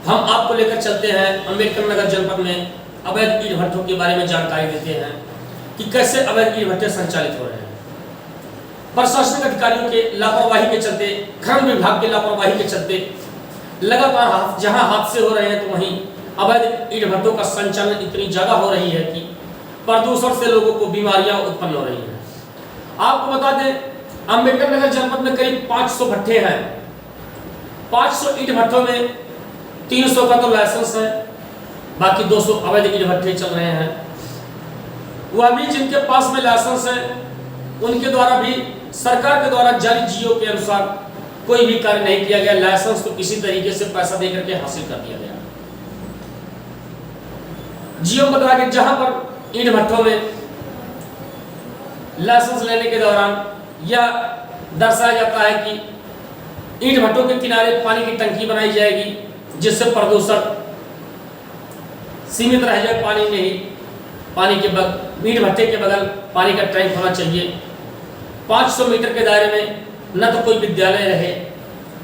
हम आपको लेकर चलते हैं अम्बेडकर नगर जनपद में अवैध ईंट भट्ठों के बारे में जानकारी देते हैं कि कैसे अवैध ईंट भट्ठे संचालित हो रहे हैं। प्रशासनिक अधिकारियों के लापरवाही के चलते, खनन विभाग के लापरवाही के चलते लगातार जहां हादसे हो रहे हैं तो वहीं अवैध ईंट भट्ठों का संचालन इतनी ज्यादा हो रही है कि प्रदूषण से लोगों को बीमारियां उत्पन्न हो रही हैं। आपको बता दें, अम्बेडकर नगर जनपद में करीब 500 भट्ठे हैं। 500 ईंट भट्ठों में 300 का तो लाइसेंस है, बाकी 200 अवैध ईंट भट्ठे चल रहे हैं। वह भी जिनके पास में लाइसेंस है उनके द्वारा भी सरकार के द्वारा जारी जियो के अनुसार कोई भी कार्य नहीं किया गया। लाइसेंस तो किसी तरीके से पैसा देकर के हासिल कर दिया गया। जियो बता के जहां पर ईंट भट्ठों में लाइसेंस लेने के दौरान यह दर्शाया जाता है कि ईंट भट्ठों के किनारे पानी की टंकी बनाई जाएगी जिससे प्रदूषण सीमित रह जाए। पानी में ही पानी के ईंट भट्ठे के बगल पानी का टैंक होना चाहिए। 500 मीटर के दायरे में न तो कोई विद्यालय रहे,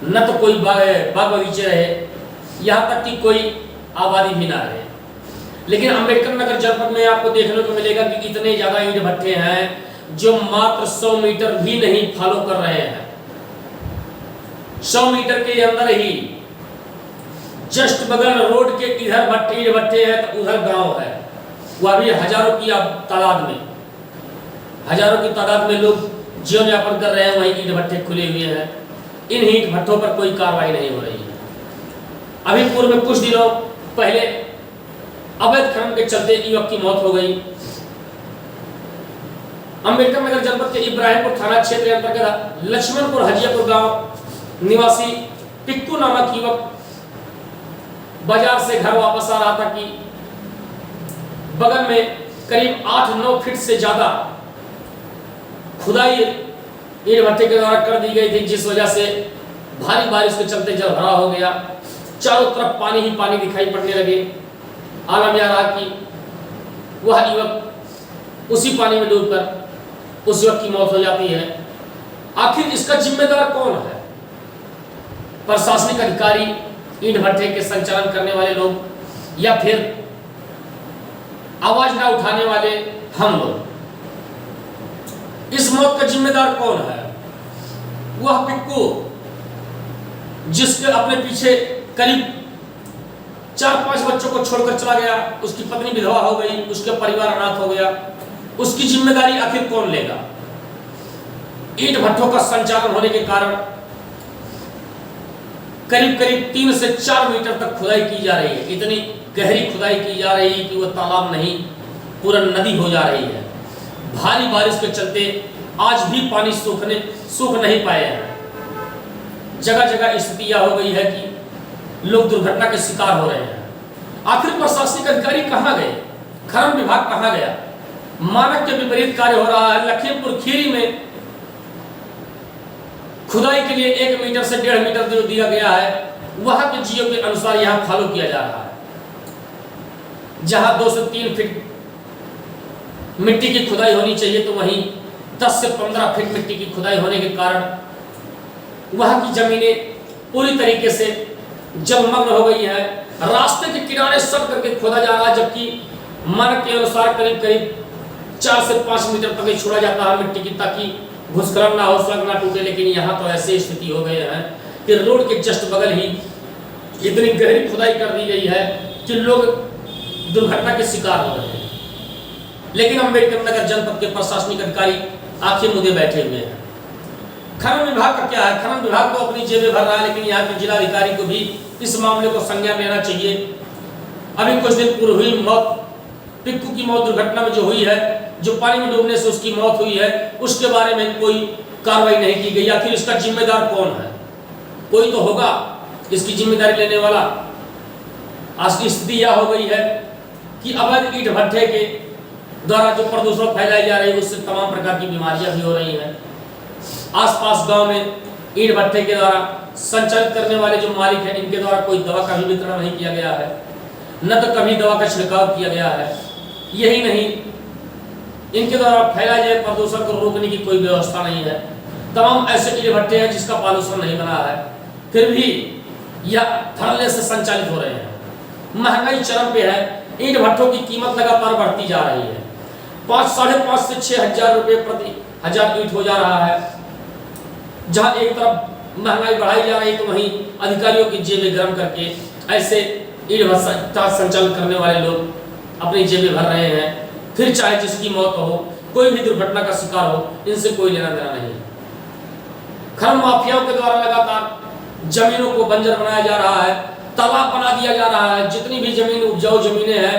न तो कोई बाग बगीचे रहे, यहाँ तक कि कोई आबादी भी ना रहे। लेकिन अम्बेडकर नगर जनपद में आपको देखने को मिलेगा कि इतने ज्यादा ईंट भट्ठे हैं जो मात्र 100 मीटर भी नहीं फॉलो कर रहे हैं। 100 मीटर के अंदर ही जस्ट बगल रोड के इधर ईंट भट्ठे हैं तो उधर गांव है, वह भी हजारों की तादाद में, हजारों की तादाद में लोग जीवन यापन कर रहे हैं। वहीं ईंट भट्ठे खुले हुए हैं। इन ईंट भट्ठों पर कोई कार्रवाई नहीं हो रही है। अभी पूर्व में कुछ दिनों पहले अवैध खनन के चलते युवक की मौत हो गई। अम्बेडकर नगर जनपद के इब्राहिमपुर थाना क्षेत्र अंतर्गत लक्ष्मणपुर हजियापुर गांव निवासी पिक्कू नामक युवक बाजार से घर वापस आ रहा था कि बगल में करीब 8-9 फीट से ज्यादा खुदाई ईंट भट्ठे के द्वारा कर दी गई थी, जिस वजह से भारी बारिश के चलते जल भरा हो गया। चारों तरफ पानी ही पानी दिखाई पड़ने लगे। आलम यह रहा कि वह युवक उसी पानी में डूबकर उस युवक की मौत हो जाती है। आखिर इसका जिम्मेदार कौन है? प्रशासनिक अधिकारी, ईंट भट्ठे के संचालन करने वाले लोग, या फिर आवाज ना उठाने वाले हम लोग? इस मौत का जिम्मेदार कौन है? वह पिक्कू जिसके अपने पीछे करीब 4-5 बच्चों को छोड़कर चला गया, उसकी पत्नी विधवा हो गई, उसके परिवार अनाथ हो गया। उसकी जिम्मेदारी आखिर कौन लेगा? ईंट भट्ठों का संचालन होने के कारण करीब 3 से 4 मीटर तक खुदाई की जा रही है। इतनी गहरी खुदाई की जा रही है कि वह तालाब नहीं, पूरा नदी हो जा रही है। भारी बारिश के चलते आज भी पानी सूख नहीं पाए हैं। जगह जगह स्थिति यह हो गई है कि लोग दुर्घटना के शिकार हो रहे हैं। आखिर प्रशासनिक अधिकारी कहां गए? खनन विभाग कहां गया? मानक के विपरीत कार्य हो रहा है। लखीमपुर खीरी में खुदाई के लिए 1 मीटर से 1.5 मीटर जो दिया गया है, वहां के जियो के अनुसार यहां फॉलो किया जा रहा है। जहां 2 से 3 फीट मिट्टी की खुदाई होनी चाहिए तो वहीं 10 से 15 फीट मिट्टी की खुदाई होने के कारण वहां की जमीनें पूरी तरीके से जलमग्न हो गई है। रास्ते के किनारे सब करके खोदा जा रहा है, जबकि मानक के अनुसार करीब 4 से 5 मीटर तक छोड़ा जाता है मिट्टी की, ताकि भूस्खलन ना हो, सड़क ना टूटे। लेकिन यहाँ तो ऐसी स्थिति हो गई है कि रोड के जस्ट बगल ही इतनी गहरी खुदाई कर दी गई है कि लोग दुर्घटना के शिकार हो रहे हैं। लेकिन अम्बेडकर नगर जनपद के प्रशासनिक अधिकारी आंखें मुदे बैठे हुए हैं। खनन विभाग का क्या है? खनन विभाग तो अपनी जेबें भर रहा है, लेकिन यहाँ के जिलाधिकारी को भी इस मामले को संज्ञान लेना चाहिए। अभी कुछ दिन पूर्व हुई मौत, पिक्कू की मौत दुर्घटना में जो हुई है, जो पानी में डूबने से उसकी मौत हुई है, उसके बारे में कोई कार्रवाई नहीं की गई। आखिर इसका जिम्मेदार कौन है? कोई तो होगा इसकी जिम्मेदारी लेने वाला। आज की स्थिति यह हो गई है कि अवैध ईंट भट्ठे के द्वारा जो प्रदूषण फैलाई जा रही है, उससे तमाम प्रकार की बीमारियां भी हो रही हैं। आसपास गांव में ईंट भट्ठे के द्वारा संचालित करने वाले जो मालिक हैं, इनके द्वारा कोई दवा का भी वितरण नहीं किया गया है, न तो कभी दवा का छिड़काव किया गया है। यही नहीं, इनके द्वारा फैलाए जाए प्रदूषण को रोकने की कोई व्यवस्था नहीं है। तमाम ऐसे ईंट भट्ठे हैं जिसका पॉल्यूशन नहीं बना है, फिर भी या धड़ल्ले से संचालित हो रहे हैं। महंगाई चरम पे है, ईंट भट्ठों की कीमत लगातार बढ़ती जा रही है। 5,500 से 6,000 रुपये प्रति हजार ईंट हो जा रहा है। जहां एक तरफ महंगाई बढ़ाई जा रही है तो वहीं अधिकारियों की जेबें गर्म करके ऐसे ईंट भट्ठा संचालन करने वाले लोग अपनी जेबें भर रहे हैं। फिर चाहे जिसकी मौत हो, कोई भी दुर्घटना का शिकार हो, इनसे कोई लेना देना नहीं। खनन माफियाओं के द्वारा लगातार जमीनों को बंजर बनाया जा रहा है, तालाब बना दिया जा रहा है। जितनी भी जमीन उपजाऊ जमीनें हैं,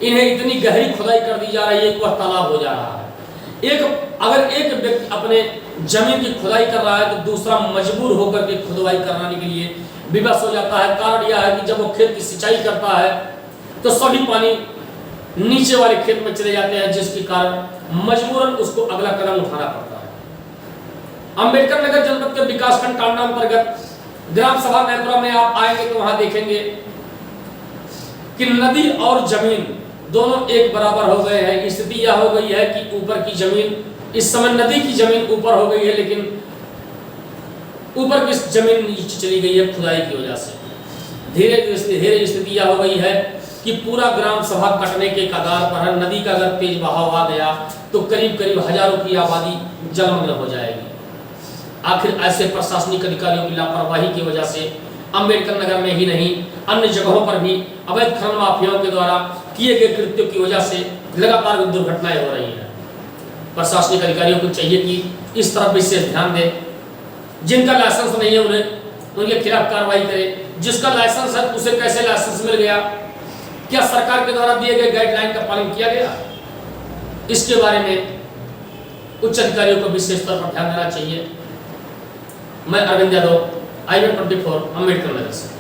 इन्हें इतनी गहरी खुदाई कर दी जा रही है कि वह तालाब हो जा रहा है। अगर एक व्यक्ति अपने जमीन की खुदाई कर रहा है तो दूसरा मजबूर होकर के खुदाई कराने के लिए विवश हो जाता है। कारण यह है कि जब वो खेत की सिंचाई करता है तो सभी पानी नीचे वाले खेत में चले जाते हैं, जिसके कारण मजबूरन उसको अगला कदम उठाना पड़ता है। अंबेडकर नगर जनपद के विकासखंड कांडांतर्गत ग्राम सभा नैपुरा में आप आएंगे तो वहां देखेंगे कि नदी और जमीन दोनों एक बराबर हो गए हैं। स्थिति यह हो गई है कि ऊपर की जमीन, इस समय नदी की जमीन ऊपर हो गई है, लेकिन ऊपर की जमीन नीचे चली गई है खुदाई की वजह से। धीरे धीरे स्थिति यह हो गई है कि पूरा ग्राम सभा कटने के कगार पर है। नदी का अगर तेज बहाव आ गया तो करीब करीब हजारों की आबादी जलमग्न हो जाएगी। आखिर ऐसे प्रशासनिक अधिकारियों की लापरवाही की वजह से अंबेडकर नगर में ही नहीं, अन्य जगहों पर भी अवैध खनन माफियाओं के द्वारा किए गए कृत्यों की वजह से लगातार दुर्घटनाएं हो रही हैं। प्रशासनिक अधिकारियों को चाहिए कि इस तरफ विशेष ध्यान दें। जिनका लाइसेंस नहीं है उनके खिलाफ कार्रवाई करें। जिसका लाइसेंस है उसे कैसे लाइसेंस मिल गया, क्या सरकार के द्वारा दिए गए गाइडलाइन का पालन किया गया, इसके बारे में उच्च अधिकारियों को विशेष तौर पर ध्यान देना चाहिए। मैं अरविंद यादव, IVN24 अंबेडकर नगर से।